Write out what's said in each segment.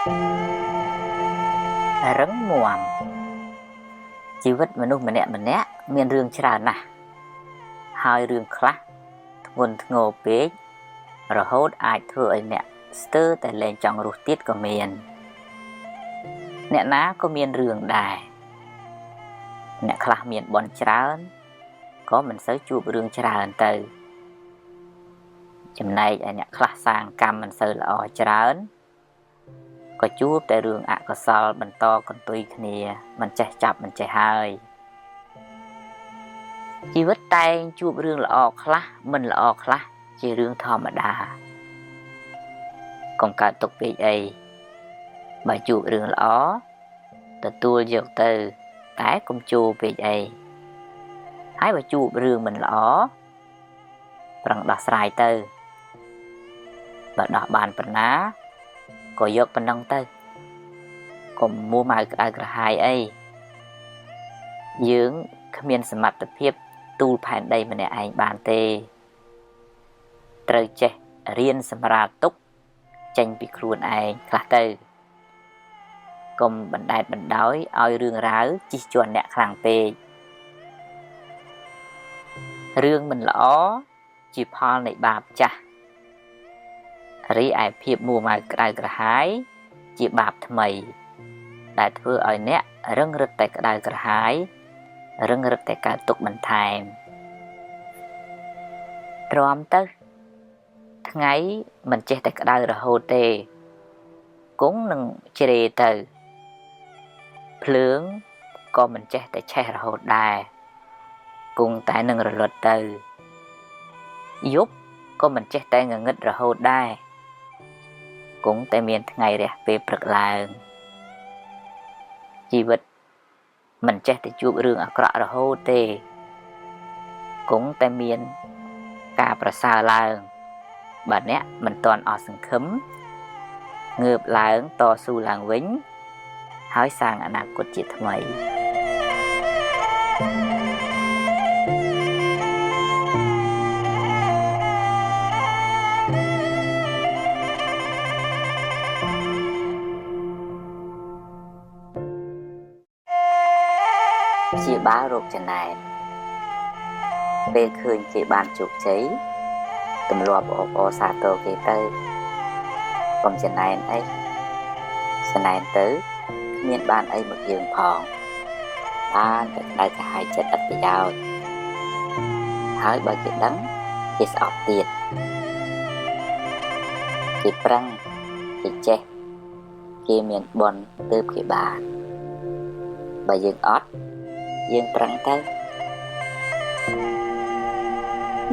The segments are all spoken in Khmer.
រឹងមាំជីវិតមនុស្សម្នាក់មានរឿងច្រើនណាស់ហើយរឿងខ្លះធ្ងន់ធ្ងរពេករហូតអាចធ្វើឲ្យអ្នកស្ទើរតែលែងចង់រស់ទៀតក៏មានអ្នកណាក៏មានរឿងដែរអ្នកខ្លះមានបុណ្យច្រើនក៏មិនសូវជួបរឿងច្រើនទៅចំណែកឯអ្នកខ្លះសាងកម្មមិនសូវល្អច្រើនក៏ជួបតែរឿងអកុសលបន្តកន្ទុយគ្នាមិនចេះចាប់មិនចេះហើយជីវិតតែងជួបរឿងល្អខ្លះមិនល្អខ្លះជារឿងធម្មតាកុំកើតទុកពេកអីបើជួបរឿងល្អទទួលយកទៅតែកុំជួពេកអីហើយបើជួបរឿងមិនល្អប្រឹងដោះស្រាយទៅបើដោះបានប៉ុណ្ណាក៏យកប៉ុណ្ណឹងទៅកុំមួម៉ៅក្តៅក្រហាយអីយើងគ្មានសមត្ថភាពទូលផែនដីម្នាក់ឯងបានទេត្រូវចេះរៀនសម្រាលទុកចេញពីខ្លួនឯងខ្លះទៅកុំបណ្ដែតបណ្ដោយឲ្យរឿងរ៉ាវជិះជាន់អ្នកខ្លាំងពេករឿងមិនល្អជាផលនៃបាបចាស់រីឯភាពមួម៉ៅក្តៅក្រហាយជាបាបថ្មីដែលធ្វើឲ្យអ្នករឹងរឹតតែក្តៅក្រហាយរឹងរឹតតែកើតទុក្ខបន្ថែមទ្រាំទៅថ្ងៃមិនចេះតែក្តៅរហូតទេគង់នឹងជ្រេទៅភ្លើងក៏មិនចេះតែឆេះរហូតដែរគង់តែនឹងរលត់ទៅយប់ក៏មិនចេះតែងងឹតរហូតដែរគង់តែមានថ្ងៃរះពេលព្រឹកឡើងជីវិតមិនចេះតែជួបរឿងអាក្រក់រហូតទេគង់តែមានការប្រសើរឡើងបើអ្នកមិនទាន់អស់សង្ឃឹមងើបឡើងតស៊ូឡើងវិញហើយសាងអនាគតជាថ្មីជាបាលរោគចំណែនពេលឃើញគេបានជោគជ័យទម្លាប់អបអរសាទរគេទៅកុំចំណែនអីចំណែនទៅគ្មានបានអីមកយើងផងបានតែក្តៅក្រហាយចិត្តឥតប្រយោជន៍ហើយបើគេដឹងគេស្អប់ទៀតគេប្រឹងគេចេះគេមានបុណ្យទើបគេបានបើយើងអត់យើងប្រឹងទៅ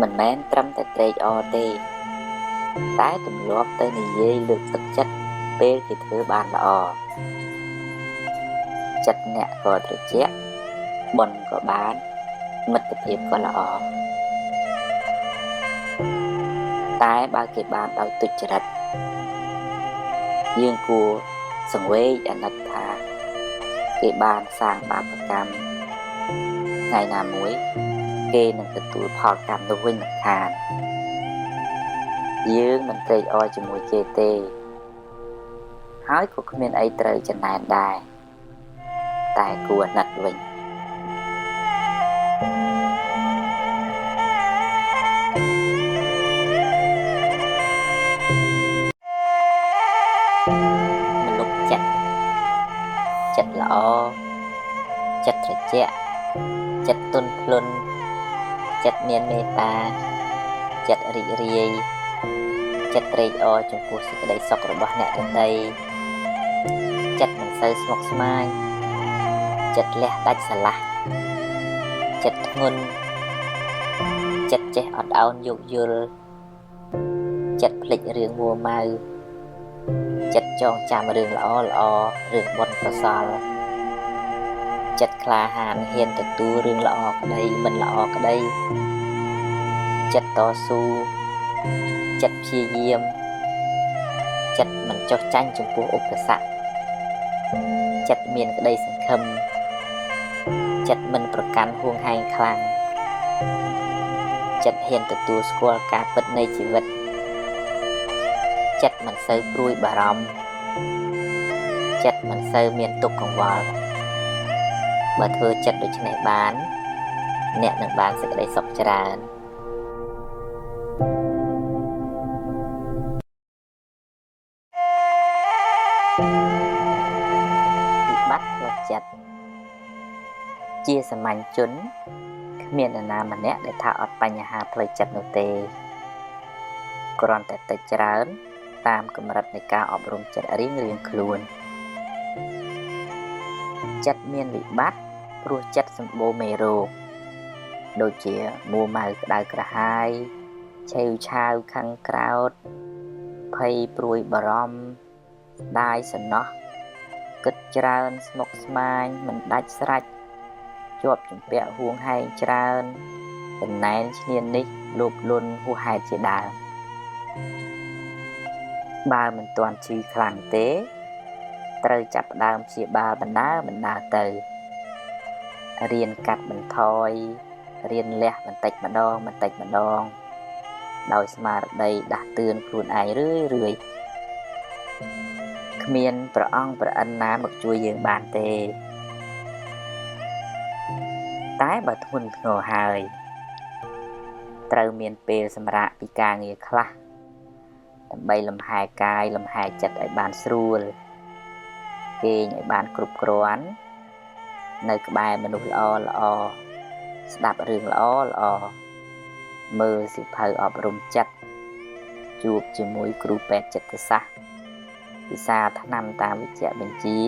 មិនមែនត្រឹមតែត្រេកអរទេតែទម្លាប់ទៅនិយាយលើកទឹកចិត្តពេលគេធ្វើបានល្អចិត្តអ្នកក៏ត្រជាក់បុណ្យក៏បានមិត្តភាពក៏ល្អតែបើគេបានដោយទុច្ចរិតយើងគួរសង្វេគអាណិតថាគេបានសាងបាបកម្មថ្ងៃណាមួយគេនឹងទទួលផលកម្មនោះវិញមិនខានយើងមិនត្រេកអរជាមួយគេទេហើយក៏គ្មានអីត្រូវចំណែនដែរតែគួរអាណិតវិញមនុស្សចិត្តល្អចិត្តត្រជាក់ចិត្តទន់ភ្លន់ចិត្តមានមេត្តាចិត្តរីករាយចិត្តត្រេកអរចំពោះសេចក្តីសុខរបស់អ្នកដទៃចិត្តមិនសូវស្មុគស្មាញចិត្តលះដាច់ស្រឡះចិត្តធ្ងន់ចិត្តចេះអត់ឱនយោគយល់ចិត្តភ្លេចរឿងមួម៉ៅចិត្តចងចាំរឿងល្អរឿងបុណ្យកុសលចិត្តក្លាហានហ៊ានទទួលរឿងល្អក្តីមិនល្អក្តីចិត្តតស៊ូចិត្តព្យាយាមចិត្តមិនចុះចាញ់ចំពោះឧបសគ្គចិត្តមានក្តីសង្ឃឹមចិត្តមិនប្រកាន់ហួងហែងខ្លាំងចិត្តហ៊ានទទួលស្គាល់ការពិតនៃជីវិតចិត្តមិនសូវព្រួយបារម្ភ ចិត្តមិនសូវមានទុក្ខកង្វល់បើធ្វើចិត្តដូច្នេះបានអ្នកនឹងបានសេចក្តីសុខច្រើនវិបត្តិផ្លូវចិត្តជាសាមញ្ញជនគ្មាននរណាម្នាក់ដែលថាអត់បញ្ហាផ្លូវចិត្តនោះទេគ្រាន់តែតិចច្រើនតាមកម្រិតនៃការអប់រំចិត្តរៀងៗខ្លួនចិត្តមានវិបត្តិព្រោះចិត្តសម្បូរមេរោគដូចជាមួម៉ៅក្តៅក្រហាយឆេវឆាវខឹងក្រោធភ័យព្រួយបារម្ភស្ដាយសំណោះគិតច្រើនស្មុគស្មាញមិនដាច់ស្រេចជាប់ជំពាក់ហួងហែងច្រើនចំណែនឈ្នានីសលោភលន់ហួសហេតុជាដើមបើមិនទាន់ឈឺខ្លាំងទេត្រូវចាប់ផ្ដើមព្យាបាលបណ្ដើរទៅរៀនកាត់បន្ថយរៀនលះបន្តិចម្ដងដោយស្មារតីដាស់តឿនខ្លួនឯងរឿយគ្មានព្រះអង្គព្រះអិនណាមកជួយយើងបានទេតែបើធ្ងន់ធ្ងរហើយត្រូវមានពេលសម្រាកពីការងារខ្លះដើម្បីលំហែកាយលំហែចិត្តឲ្យបានស្រួលគេងឲ្យបានគ្រប់គ្រាន់នៅក្បែរមនុស្សល្អស្ដាប់រឿងល្អមើលសៀវភៅអប់រំចិត្តជួបជាមួយគ្រូពេទ្យចិត្តសាស្ត្រពិសាថ្នាំតាមវិជ្ជបញ្ជា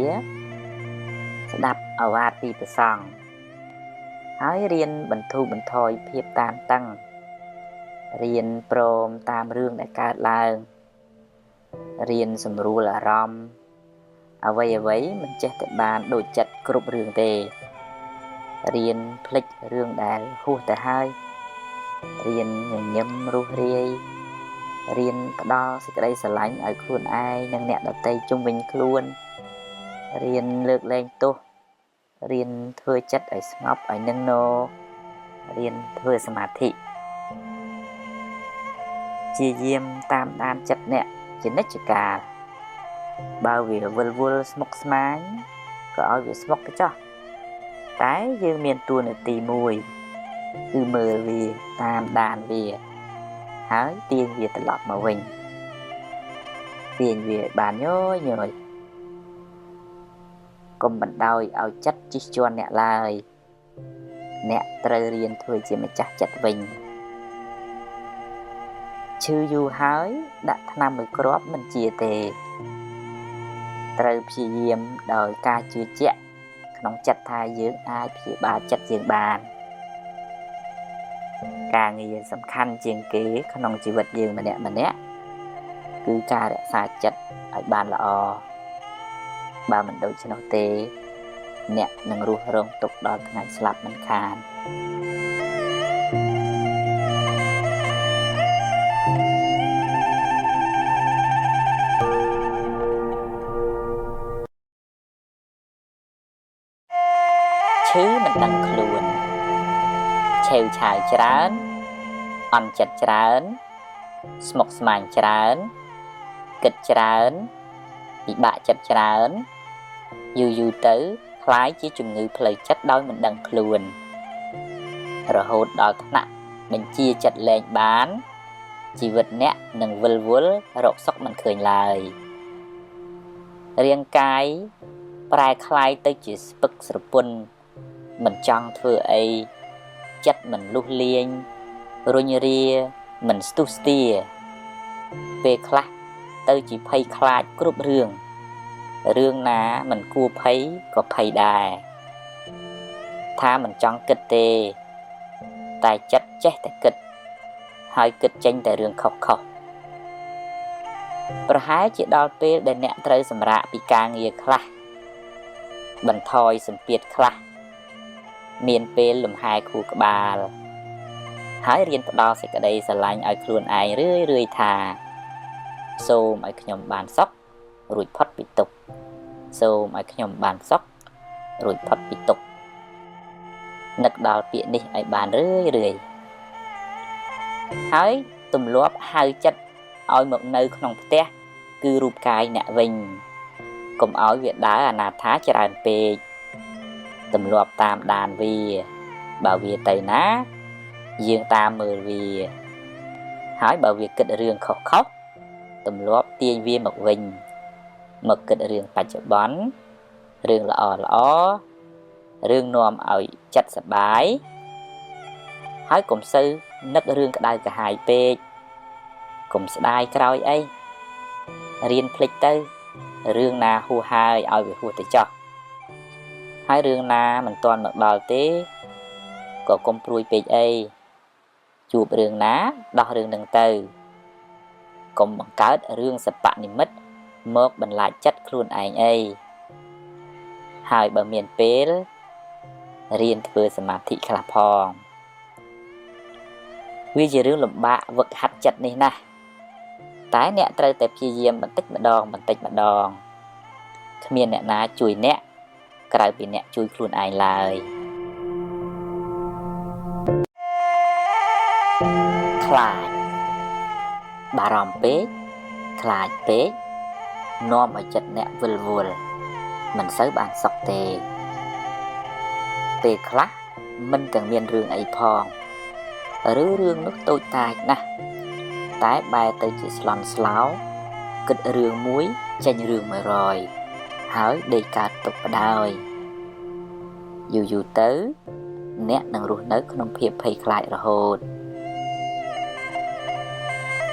ស្ដាប់ឱវាទពីព្រះសង្ឃហើយរៀនបន្ធូរបន្ថយភាពតានតឹងរៀនព្រមតាមរឿងដែលកើតឡើងរៀនសម្រួលអារម្មណ៍អ្វីមិនចេះតែបានដូចចិត្តគ្រប់រឿងទេរៀនភ្លេចរឿងដែលហួសទៅហើយរៀនញញឹមរុះរាយរៀនផ្ដល់សេចក្តីស្រឡាញ់ឲ្យខ្លួនឯងនិងអ្នកដទៃជុំវិញខ្លួនរៀនលើកលែងទោសរៀនធ្វើចិត្តឲ្យស្ងប់ឲ្យនឹងនររៀនធ្វើសមាធិជាយាមតាមដានចិត្តអ្នកជានិច្ចកាលបើវាវិលវល់ស្មុគស្មាញក៏ឲ្យវាស្មុគទៅចុះតែយើងមានតួនាទីមួយគឺមើលវាតាមដានវាហើយទាញវាត្រឡប់មកវិញទាញវាបានញយ កុំបណ្ដោយឲ្យចិត្តជិះជាន់អ្នកឡើយអ្នកត្រូវរៀនធ្វើជាម្ចាស់ចិត្តវិញឈឺយូរហើយដាក់ថ្នាំមួយគ្រាប់មិនជាទេត្រូវព្យាយាមដោយការជឿជាក់ក្នុងចិត្តថាយើងអាចព្យាបាលចិត្តយើងបានការងារសំខាន់ជាងគេក្នុងជីវិតយើងម្នាក់គឺការរក្សាចិត្តឲ្យបានល្អបើមិនដូច្នោះទេអ្នកនឹងរស់រងទុក្ខដល់ថ្ងៃស្លាប់មិនខានឈឺមិនដឹងខ្លួនឆេវឆាវច្រើនអន់ចិត្តច្រើនស្មុគស្មាញច្រើនគិតច្រើនពិបាកចិត្តច្រើនយូរទៅคล้ายជាជំងឺផ្លូវចិត្តដោយមិនដឹងខ្លួនរហូតដល់ថ្នាក់បញ្ជាចិត្តលែងបានជីវិតអ្នកនឹងវិលវល់រកសុខមិនឃើញឡើយរាងកាយប្រែคล้ายទៅជាស្ពឹកស្រពន់មិនចង់ធ្វើអីចិត្តមិនលុះលាញរុញរាមិនស្ទុះស្ទាពេលខ្លះទៅជាភ័យខ្លាចគ្រប់រឿងណាមិនគួរភ័យក៏ភ័យដែរថាមិនចង់គិតទេតែចិត្តចេះតែគិតហើយគិតចេញតែរឿងខុសប្រហែលជាដល់ពេលដែលអ្នកត្រូវសម្រាកពីការងារខ្លះបន្ថយសម្ពាធខ្លះមានពេលលំហែខួរក្បាលហើយរៀនផ្ដល់សេចក្តីស្រឡាញ់ឲ្យខ្លួនឯងរឿយថាសូមឲ្យខ្ញុំបានសុខរួចផុតពីទុក្ខសូមឲ្យខ្ញុំបានសុខរួចផុតពីទុក្ខនឹកដល់ពាក្យនេះឲ្យបានរឿយហើយទម្លាប់ហៅចិត្តឲ្យមកនៅក្នុងផ្ទះគឺរូបកាយអ្នកវិញ កុំឲ្យវាដើរអាណាថាច្រើនពេកទម្លាប់តាមដានវាបើវាទៅណាយើងតាមមើលវាហើយបើវាគិតរឿងខុសទម្លាប់ទាញវាមកវិញមកគិតរឿងបច្ចុប្បន្នរឿងល្អរឿងនាំឲ្យចិត្តសប្បាយកុំសូវនឹករឿងក្តៅក្រហាយពេកកុំស្ដាយក្រោយអីរៀនភ្លេចទៅរឿងណាហួសហើយឲ្យវាហួសទៅចោះហើយរឿងណាមិនទាន់មកដល់ទេក៏កុំព្រួយពេកអីជួបរឿងណាដោះរឿងនឹងទៅកុំបង្កើតរឿងសបនិមិត្តមកបន្លាចចិត្តខ្លួនឯងអីហើយបើមានពេលរៀនធ្វើសមាធិខ្លះផងវាជារឿងលំបាកវឹកហាត់ចិត្តនេះណាស់តែអ្នកត្រូវតែព្យាយាមបន្តិចម្ដងគ្មានអ្នកណាជួយអ្នកក្រៅពីអ្នកជួយខ្លួនឯងឡើយខ្លាចបារម្ភពេកខ្លាចពេកនាំឲ្យចិត្តអ្នកវិលវល់មិនសូវបានសុខទេពេលខ្លះមិនទាំងមានរឿងអីផងឬរឿងនោះតូចតាចណាស់តែបែរទៅជាស្លន់ស្លោគិតរឿងមួយចេញរឿង100ហើយដេកកើតទុកបដ ாய் យូរទៅអ្នកនឹងរស់នៅក្នុងភាពភ័យខ្លាចរហូត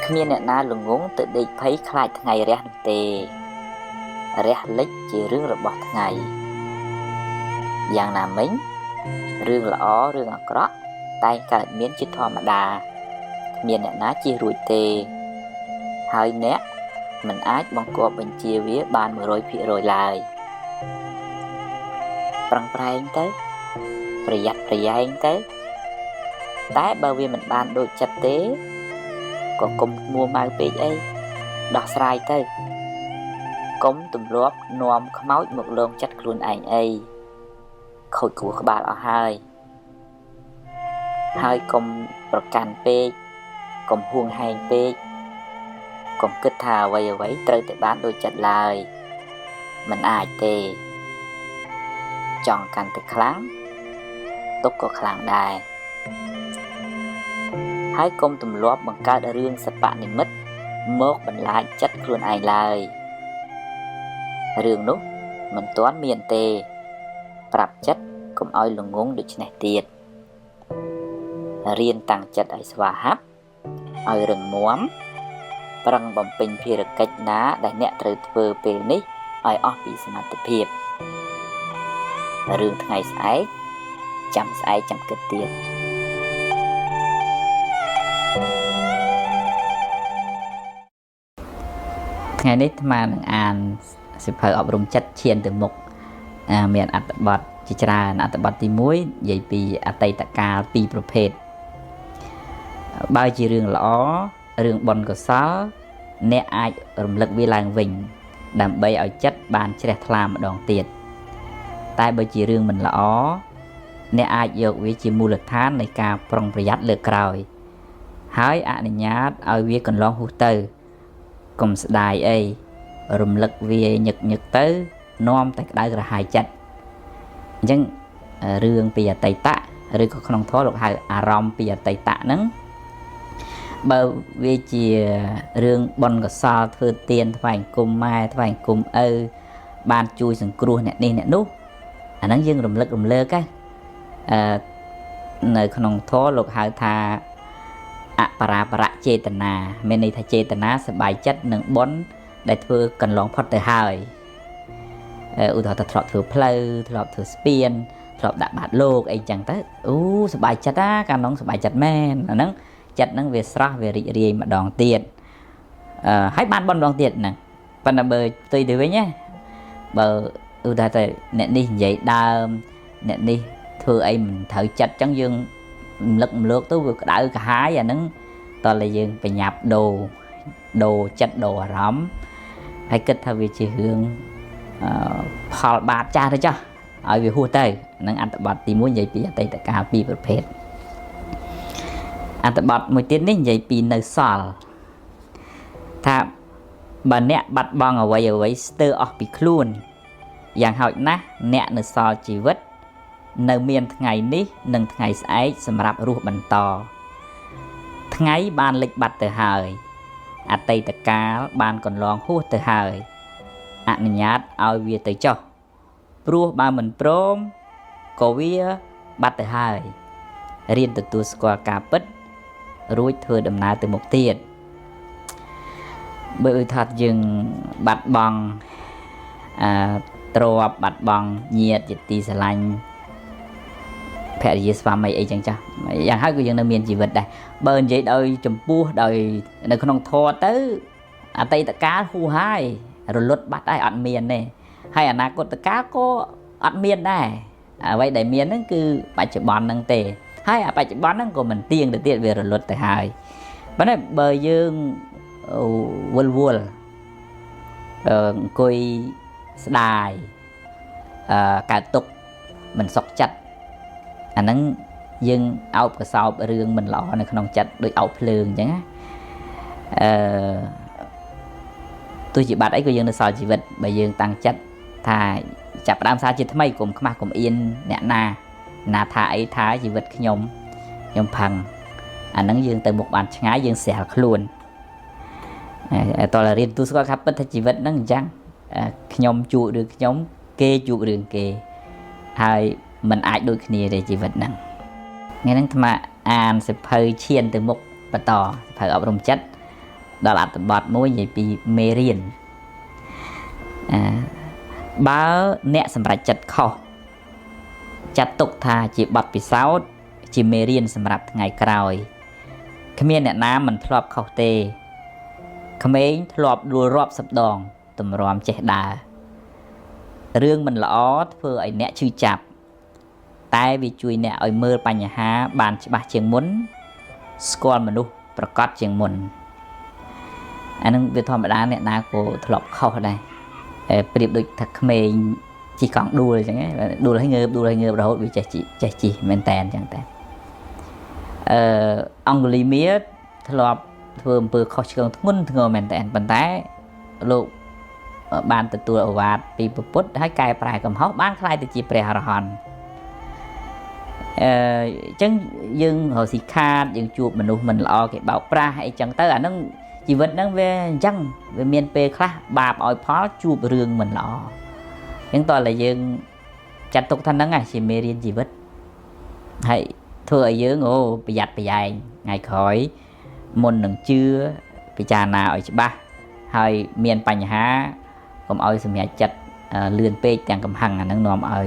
គ្មានអ្នកណាល្ងងទៅដេកភ័យខ្លាចថ្ងៃរះនោះទេរះលិចជារឿងរបស់ថ្ងៃយ៉ាងណាមិញរឿងល្អរឿងអាក្រក់តែងកើតមានជាធម្មតាគ្មានអ្នកណាជៀសរួចទេហើយអ្នកមិនអាចបង្គាប់បញ្ជាវាបាន100%ឡើយប្រឹងប្រែងទៅប្រយ័ត្នប្រយែងទៅតែបើវាមិនបានដូចចិត្តទេក៏កុំមួម៉ៅពេកអីដោះស្រាយទៅកុំទម្លាប់នាំខ្មោចមកលងចិត្តខ្លួនឯងអីខូចគ្រោះក្បាលអស់ហើយកុំប្រកាន់ពេកកុំហួងហែងពេកកុំគិតថាអ្វីត្រូវតែបានដូចចិត្តឡើយមិនអាចទេចង់កាន់តែខ្លាំងទុកក៏ខ្លាំងដែរហើយកុំទម្លាប់បង្កើតរឿងសបនិមិត្តមកបន្លាចចិត្តខ្លួនឯងឡើយរឿងនោះមិនទាន់មានទេប្រាប់ចិត្តកុំឲ្យល្ងងដូចនេះទៀតរៀនតាំងចិត្តឲ្យស្វាហាប់ឲ្យរឹងមាំប្រឹងបំពេញភារកិច្ចណាដែលអ្នកត្រូវធ្វើពេលនេះឲ្យអស់ពីសមត្ថភាពរឿងថ្ងៃស្អែកចាំស្អែកចាំគិតទៀតថ្ងៃនេះអាត្មានឹងអានសៀវភៅអប់រំចិត្តឈានទៅមុខមានអត្ថបទជាច្រើនអត្ថបទទី1និយាយពីអតីតកាល2ប្រភេទបើជារឿងល្អរឿងបុណ្យកុសលអ្នកអាចរំលឹកវាឡើងវិញដើម្បីឲ្យចិត្តបានជ្រះថ្លាម្ដងទៀតតែបើជារឿងមិនល្អអ្នកអាចយកវាជាមូលដ្ឋាននៃការប្រុងប្រយ័ត្នលើកក្រោយហើយអនុញ្ញាតឲ្យវាកន្លងហួសទៅកុំស្ដាយអីរំលឹកវាញឹកទៅនាំតែក្តៅក្រហាយចិត្តអញ្ចឹងរឿងពីអតីតឬក៏ក្នុងធម៌លោកហៅអារម្មណ៍ពីអតីតហ្នឹងបើវាជារឿងបុណ្យកុសលធ្វើទានថ្វាយអង្គមម៉ែថ្វាយអង្គមឪបានជួយសង្គ្រោះអ្នកនេះអ្នកនោះអាហ្នឹងយើងរំលឹករំលើកនៅក្នុងធម៌លោកហៅថាអបរាបរៈចេតនាមានន័យថាចេតនាសប្បាយចិត្តនឹងបុណ្យដែលធ្វើកន្លងផុតទៅហើយឧទាហរណ៍ថាធ្លាប់ធ្វើផ្លូវធ្លាប់ធ្វើស្ពានធ្លាប់ដាក់បាតលោកអីចឹងទៅសប្បាយចិត្តកាលនោះសប្បាយចិត្តមែនអាហ្នឹងចិត្តហ្នឹងវាស្រស់វារីករាយម្ដងទៀតហើយបានបន់ម្ដងទៀតហ្នឹងប៉ុន្តែបើផ្ទុយទៅវិញណាបើឧទាហរណ៍ថាអ្នកនេះនិយាយដើមអ្នកនេះធ្វើអីមិនត្រូវចិត្តចឹងយើងរំលឹកម្លោកទៅវាក្តៅក្រហាយអាហ្នឹងតើតែយើងបញ្ញាប់ដូរចិត្តដូរអារម្មណ៍ហើយគិតថាវាជារឿងផលបាបចាស់ទៅចោះឲ្យវាហួសទៅហ្នឹងអត្ថបទទី1និយាយពីអតីតកាល2ប្រភេទអត្ថបទមួយទៀតនេះនិយាយពីនៅសល់ថា bà nẹ bắt bong ở vậy stơ ọt bị khuôn dạng hỏi nát nẹ nửa so chỉ vứt nơi miền ngày ní nâng ngày ấy xâm rạp ruột bần to ngày ban lịch bạch từ hời tây tờ cá ban còn loang hút từ hời nhát ao vía tới cho ruột ba mình prom có vía bạch từ hời riêng từ tu qua cá bích ruột thừa đầm na từ một tiền bởi thật dừng bạch bằng trộp bạch bằng nhiệt dịch tì xà lanh phẹ gì xóa mày ấy chẳng chá dạng hát của dân nơi miền chỉ vật đây bờn vậy đời chùm bua đời nơi không thua tới tây tất cá khu hai rồi luật bắt ai ăn miền này hay nà có tất cá có ăn miền đây vậy đại miền nó cứ bài chụp bón nâng tề hay bài chụp bón nó của mình tiền được tiền về rồi luật tại hai vấn đề bờ dương vuông vuông coi đài cả tục mình sọc chặt nắng dương áo cái sau rương mình lọ này không chặt đôi áo phường chẳng tôi chỉ bắt ấy của dương nó sao chỉ vật bởi dương tăng chất thà chặt đam sao chỉ thấy mấy cùng mà cùng yên nè na thà ấy thà chỉ vật nhom phẳng nắng dương từ một bàn ngái dương xẻ luôn tôi là riêng tôi có khắp bất chỉ vật nó chăng nhom trụ được nhóm kê trụ đường kê hai mình ai đôi khi để chỉ vật năng nghe năng mà an sẽ phơi chiên từ một và tỏ phải ở đồng chất đó là bọt môi gì bị mê riêng báo nẹ sầm rạch chặt kho chặt tục thà chỉ bọt bị sáu chỉ mê riêng sầm rạch ngày cày khi miền nẹ ná mình thọp khâu tê khi mấy thọp đua rọp sập đòn tầm ròm trẻ đà rương mình lõ vừa ấy nẹ chui chạp tai vì chui nẹ ở mơ bà nhà há bàn chỉ bà chiếng muốn squall mà nu và cót chiếng muốn anh việc thòm đá nẹ ná của thọp khâu ở đây điệp được thật mê chỉ còn đua rồi chẳng ấy đua là hay ngơ rồi vì chạy chỉ men tèn chẳng tèn ông lì mía thọp vừa vừa khó chịu ngôn ngờ men tèn bàn tay lục bàn từตัววาดปีปุ๊บให้กายปลายกับเขาบ้านใครแต่จีเปรหอนจังยังหัวสีขาดยังจูบมันดูมันลอcái bảoปลาให้จังtớiนั่งชีวิตนั่งvềจังvề miền Pคละบาปอ่อยพ้อจูบเรื่องมันลอยังตอนlàยังจัดตกท่านนั่งไงชีเมรินชีวิตให้เธอยังโอ้ประหยัดประหยัดไงคอยมนหนึ่งเชื่อพิจารณาอ่อยใช่ปะให้เมียนปัญหาผมเอาสมัยจัดเลื่อนเป๊ะแต่งกำหังนั่งนอมเอา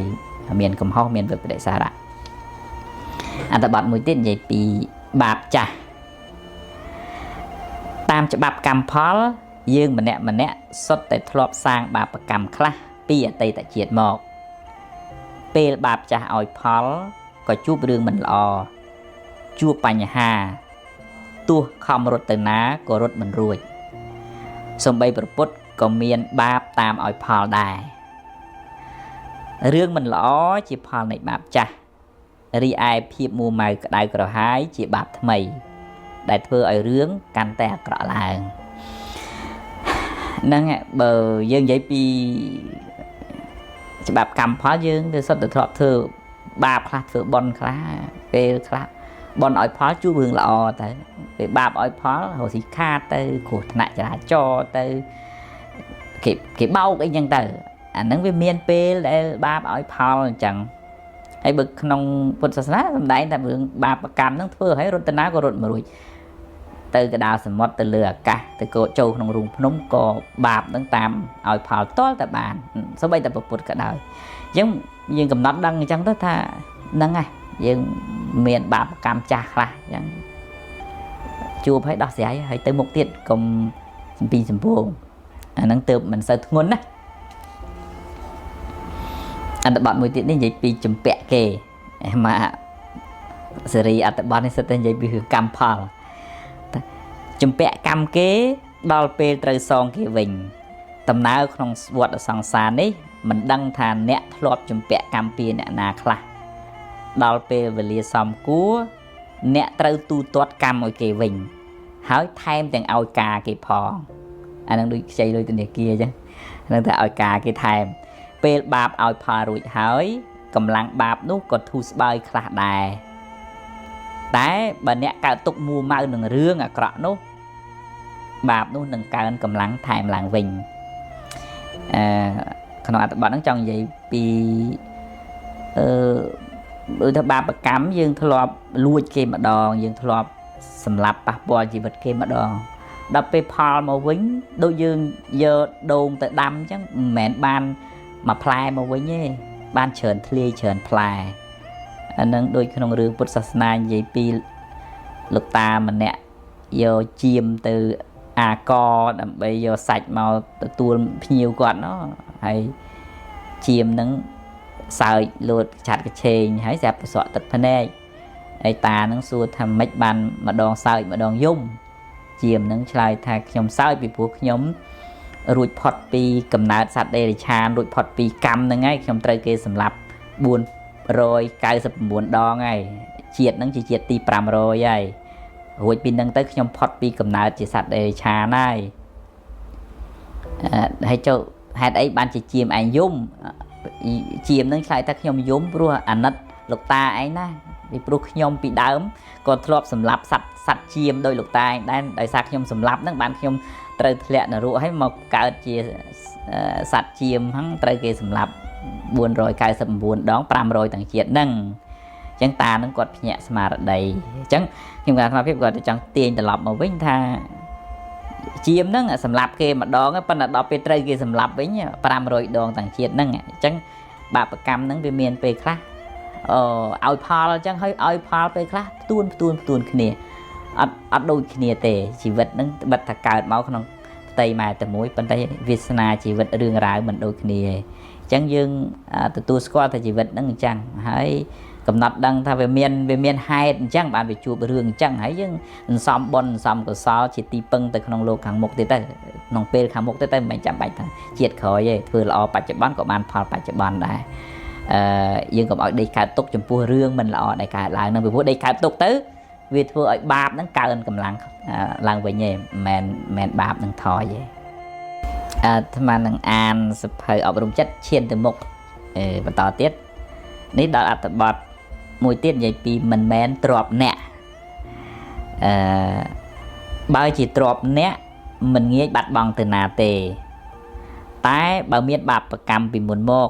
เมียนกำห้องเมียนแบบเดชาระอันตรบัดมวยเต้นใหญ่ปีบาปจ่ะตามจะบาปกรรมพอลยื่นมันเนี่ยสดแต่ทลบสร้างบาปกรรมคละปีตีแต่เจียดหมอกเปลบาปจ่ะอ่อยพอลก็จูบเรื่องมันรอจูบปัญหาตัวคอมรถเตน้าก็รถมันรวยสมใบประพุทธก็เมียนบาปตามอ่อยพอลได้เรื่องมันล้อจีพอลในบาปจ่ะรีไอพีบมูใหม่ก็ได้กระหายจีบาปทำไมได้เพื่อไอเรื่องการแต่กระลางนั่งไงเบอร์ยังใหญ่ปีจีบาปกรรมพอยังเธอสดแต่ทอดเธอบาปคลาเธอบอลคลาเปรคลาบอลอ่อยพอจูเบืองล้อแต่บาปอ่อยพอหัวสีคาเตอขูดหนักจะจอเตอcái bao cái nhân từ nắng với miền P để ba ở Paul chẳng hay bực nông Phật giáo đại là vườn ba cam nó thưa hay rồi tên áo có rồi mà rồi từ cái đào sầm mót từ lừa cả từ cổ châu nông rùng nông cò bạp đang tam ở Paul to tại bàn số bây tập Phật cả đời giống như cầm nón đăng chẳng đó tha nắng này nhưng miền bạp cam cha là chẳng chua phải đọc giải hay tới một tiết cùng pin sầm buồn năng tự mình sợ ngôn á anh đã bạn mới tiện đến vậy bị chùm bẹ kề mà series anh đã bạn này sẽ tên vậy bị hưởng cam phal chùm bẹ cam kế đo pe trời song kia vinh tầm nào không vượt ở song sàn ấy mình đăng thàn nẹt lọp chùm bẹ cam pia nẹt nà khla đo pe về lia song cú nẹt trời tu toát cam ở kia vinh hái thêm tiền ao cà kia phò អានឹងដូចខ្ចីលុយធនាគារអញ្ចឹងនឹងតែឲ្យការគេថែមពេលបាបឲ្យផលរួចហើយកម្លាំងបាបនោះក៏ធូរស្បើយខ្លះដែរតែបើអ្នកកើតទុកមួម៉ៅនឹងរឿងអាក្រក់នោះបាបនោះនឹងកើនកម្លាំងថែមឡើងវិញក្នុងអត្ថបទហ្នឹងចង់និយាយពីដូចថាបាបកម្មយើងធ្លាប់លួចគេម្ដងយើងធ្លាប់សម្លាប់ប៉ះពាល់ជីវិតគេម្ដងដល់ពេលផលមកវិញដូចយើងយកដូងទៅដាំអញ្ចឹងមិនមែនបានមួយផ្លែមកវិញទេបានច្រើនធ្លាយច្រើនផ្លែអានឹងដូចក្នុងរឿងពុទ្ធសាសនានិយាយពីលោកតាម្នាក់យកជាមទៅអាកដើម្បីយកសាច់មកទទួលភ្ញៀវគាត់ណោះហើយជាមនឹងសើចលូតឆាត់កឆេងហើយស្រាប់ប្រសក់ទឹកភ្នែកហើយតានឹងសួរថាម៉េចបានម្ដងសើចម្ដងយំជាមនឹងឆ្លើយថាខ្ញុំសើចពីព្រោះខ្ញុំរួចផុតពីកំណើតសត្វដេរឆានរួចផុតពីកម្មហ្នឹងហើយខ្ញុំត្រូវគេសម្លាប់499ដងហើយជាតិហ្នឹងជាជាតិទី500ហើយរួចពីហ្នឹងទៅខ្ញុំផុតពីកំណើតជាសត្វដេរឆានហើយចូលហេតុអីបានជាជាមឯងយំជាមហ្នឹងឆ្លើយថាខ្ញុំយំព្រោះអាណិតលោកតាឯងណាពីព្រោះខ្ញុំពីដើមក៏ធ្លាប់សម្លាប់សត្វជាមដោយលោកតាឯងដែរដោយសារខ្ញុំសម្លាប់ហ្នឹងបានខ្ញុំត្រូវធ្លាក់នរកហើយមកកើតជាសត្វជាមហ្នឹងត្រូវគេសម្លាប់499ដង500ទាំងជាតិហ្នឹងអញ្ចឹងតានឹងគាត់ភ្ញាក់ស្មារតីអញ្ចឹងខ្ញុំគាត់ថាភាពគាត់ចង់ទាញត្រឡប់មកវិញថាជាមហ្នឹងសម្លាប់គេម្ដងប៉ុន្តែដល់ពេលត្រូវគេសម្លាប់វិញ500ដងទាំងជាតិហ្នឹងអញ្ចឹងបាបកម្មហ្នឹងវាមានពេលខ្លះឲ្យផលអញ្ចឹងហើយឲ្យផលពេលខ្លះផ្ទួនគ្នាអត់ដូចគ្នាទេជីវិតហ្នឹងបិទថាកើតមកក្នុងផ្ទៃម៉ែតែមួយប៉ុន្តែវាសនាជីវិតរឿងរ៉ាវមិនដូចគ្នាទេអញ្ចឹងយើងទទួលស្គាល់ថាជីវិតហ្នឹងអញ្ចឹងហើយកំណត់ដឹងថាវាមានហេតុអញ្ចឹងបានវាជួបរឿងអញ្ចឹងហើយយើងសន្សំបុណ្យសន្សំកុសលជាទីពឹងទៅក្នុងលោកខាងមុខទៀតទៅក្នុងពេលខាងមុខទៅមិនចាំបាច់ថាជាតិក្រោយទេធ្វើល្អបច្ចុប្បន្នក៏បានផលបច្ចុប្បន្នដែរយើងកុំឲ្យដេកកើតទុកចំពោះរឿងមិនល្អដែលកើតឡើងហ្នឹងពីព្រោះដេកកើតទុកទៅវាធ្វើឲ្យបាបហ្នឹងកើនកម្លាំងឡើងវិញឯងមិនបាបនឹងថយទេអាត្មានឹងអានសភៅអប់រំចិត្តឈានទៅមុខបន្តទៀតនេះដល់អត្ថបទមួយទៀតនិយាយពីមិនមែនទ្របអ្នកបើជាទ្របអ្នកមិនងាយបាត់បង់ទៅណាទេតែបើមានបាបកម្មពីមុនមក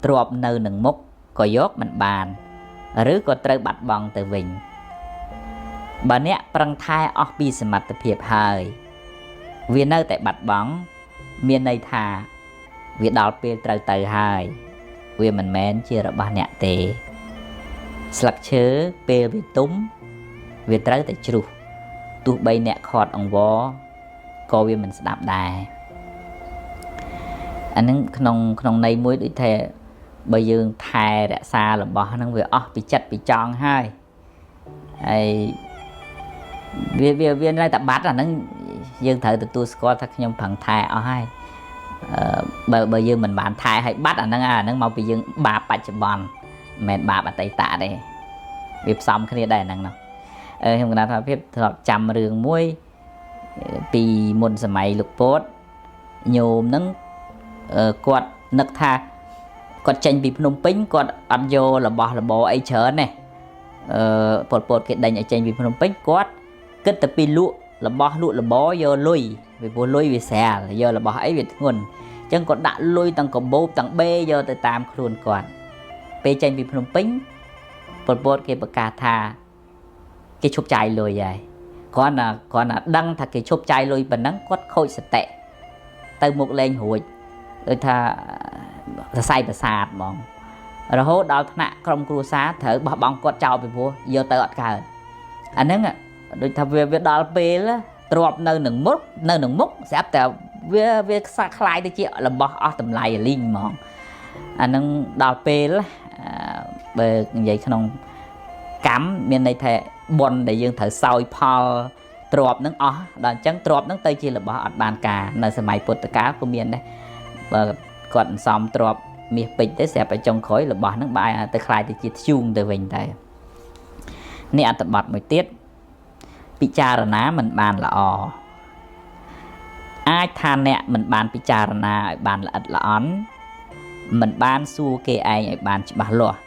ទ្របនៅនឹងមុខក៏យកមិនបានឬក៏ត្រូវបាត់បង់ទៅវិញបើអ្នកប្រឹងថែអស់ពីសមត្ថភាពហើយវានៅតែបាត់បង់មានន័យថាវាដល់ពេលត្រូវទៅហើយវាមិនមែនជារបស់អ្នកទេស្លឹកឈើពេលវាទុំវាត្រូវតែជ្រុះទោះបីអ្នកខាត់អង្វរក៏វាមិនស្ដាប់ដែរអានឹងក្នុងន័យមួយដូចថាបើយើងថែរក្សារបស់ហ្នឹងវាអស់ពីចិត្តពីចង់ហើយវានៅតែបាត់អាហ្នឹងយើងត្រូវទទួលស្គាល់ថាខ្ញុំប្រឹងថែអស់ហើយបើយើងមិនបានថែឲ្យបាត់អាហ្នឹងមកពីយើងបាបបច្ចុប្បន្នមិនមែនបាបអតីតទេវាផ្សំគ្នាដែរហ្នឹងខ្ញុំគណថាភាពធ្លាប់ចាំរឿងមួយពីមុនសម័យលោកពោតញោមហ្នឹងគាត់នឹកថាគាត់ចេញពីភ្នំពេញគាត់អត់យករបស់របរអីច្រើនទេពលពតគេដេញឲ្យចេញពីភ្នំពេញគាត់គិតតែពីលក់របស់លក់របរយកលុយពីព្រោះលុយវាស្រាលយករបស់អីវាធ្ងន់អញ្ចឹងគាត់ដាក់លុយទាំងកបោបទាំងបេយកទៅតាមខ្លួនគាត់ពេលចេញពីភ្នំពេញពលពតគេប្រកាសថាគេឈប់ចាយលុយហើយគាត់ណាដឹងថាគេឈប់ចាយលុយប៉ុណ្ណឹងគាត់ខូចសតិទៅមុខលេងរួចដូចថាសរសៃប្រសាទហ្មងរហូតដល់ថ្នាក់ក្រុមគ្រួសារត្រូវបោះបង់គាត់ចោលពីព្រោះយកទៅអត់កើតអាហ្នឹងដូចថាវាដល់ពេលទ្របនៅនឹងមុខស្រាប់តែវាខ្សែខ្លាយទៅជារបស់អស់តម្លៃលីងហ្មងអាហ្នឹងដល់ពេលបើនិយាយក្នុងកម្មមានន័យថាបុណ្យដែលយើងត្រូវសោយផលទ្របហ្នឹងអស់ដល់អញ្ចឹងទ្របហ្នឹងទៅជារបស់អត់បានការនៅសម័យពុទ្ធកាលក៏មានដែរបើគាត់អន្សំទ្របមាសពេជ្រទៅស្រាប់តែចុងក្រោយរបស់ហ្នឹងបែរទៅខ្លាយទៅជាធ្យូងទៅវិញតែនេះអត្ថបទមួយទៀតពិចារណាមិនបានល្អ អាចថាអ្នកមិនបានពិចារណាឲ្យបានល្អិតល្អន់មិនបានសួរគេឯងឲ្យបានច្បាស់លាស់